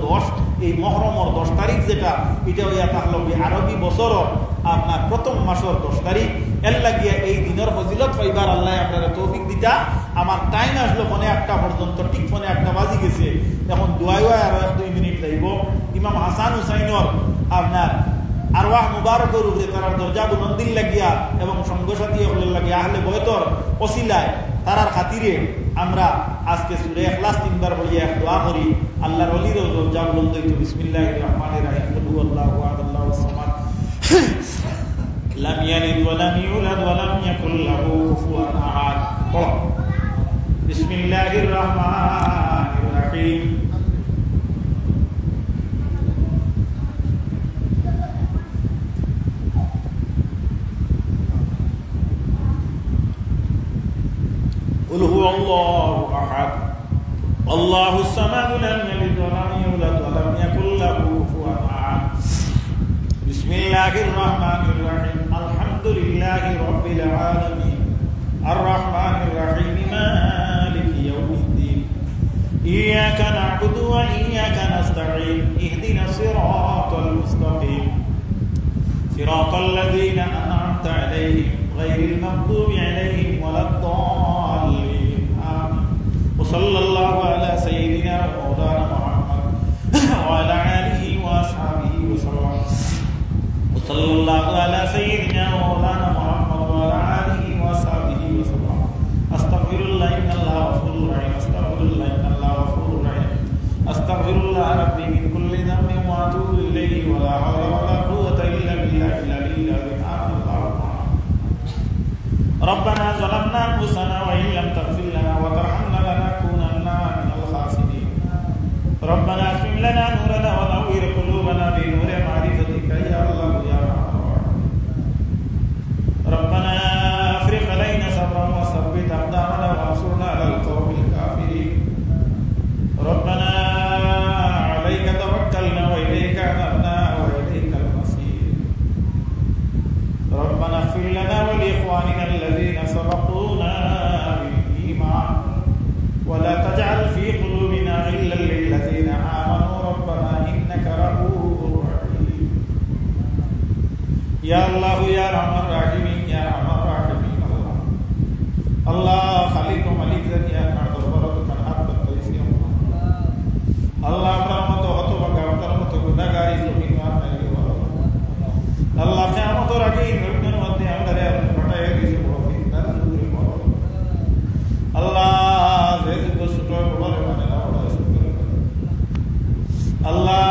10 এই মুহররমের 10 তারিখ যেটা এটা হইয়া থাকলো আরবি বছরের আপনার প্রথম মাসের 10 তারিখ এর লাগিয়া এই দিনের ফজিলত পাইবার আল্লাহ আপনারা তৌফিক দিতা। আমার টাইম আসলো ফোনে 1টা পর্যন্ত, ঠিক ফোনে 1টা বাজি গেছে, এখন দোয়া আরো 1-2 মিনিট যাইব। ইমাম হাসান হুসাইনের আপনার আরওয়াহ মুবারকের উপরে তার দরজা বুলন্দির লাগিয়া এবং সঙ্গসাথী হলের লাগিয়া আহলে বয়তর ওসিলায় তারার খাতিরে আমরা আজকে সূরা ইখলাস 3 বার বলিয়া এক দোয়া করি। আল্লাহর ওলির দরজা বুলন্দ হইতো। বিসমিল্লাহির রহমানির রহিম। কুল হুয়াল্লাহু আহাদ আল্লাহুস সামাদ লাম ইয়ালিদ ওয়া লাম ইউলাদ ওয়া লাম ইয়াকুল লাহু কুফুয়ান আহাদ। বিসমিল্লাহির রহমানির রহিম। قل هو الله أحد الله الصمد لم يلد ولم يولد ولم يكن له كفوا أحد بسم الله الرحمن الرحيم الحمد لله رب العالمين الرحمن الرحيم مالك يوم الدين إياك نعبد وإياك نستعين اهدنا الصراط المستقيم صراط الذين أنعمت عليهم غير المغضوب عليهم ولا الضالين آمين وصلى الله على سيدنا ومولانا محمد وعلى آله وأصحابه وسلم وصلى الله على سيدنا ومولانا محمد وعلى آله وأصحابه وسلم أستغفر الله إن الله غفور رحيم أستغفر الله إن الله غفور رحيم أستغفر الله ربي من كل ذنب وأتوب إليه ولا حول ولا قوة إلا بالله العلي العظيم آمين. ربنا ظلمنا أنفسنا وإن لم تغفر لنا وترحمنا لنكونن من الخاسرين. ربنا اغفر لنا نورنا ونور قلوبنا بنور معرفتك يا الله يا رحمن. ربنا افرغ علينا صبرا وثبت أقدامنا وانصرنا على القوم الكافرين. ربنا عليك توكلنا وإليك أنبنا وإليك المصير. ربنا اغفر لنا ولإخواننا الذين سبقونا بالإيمان ولا تجعل في قلوبنا غلا للذين آمنوا ربنا إنك رؤوف رحيم. يا الله يا أرحم الراحمين يا أرحم الراحمين. الله خالق وملك ذاتي أكبر ضرورة كان حق التيسير. الله رحمة وغطوة وغطوة غنغاري زمين وارنا يوم الله قيامة راكين ربنا مدي أمدر فٹائے گی بروفی نرزوری بولو اللہ زید کو سٹو بولے مانے لا بڑا سٹو اللہ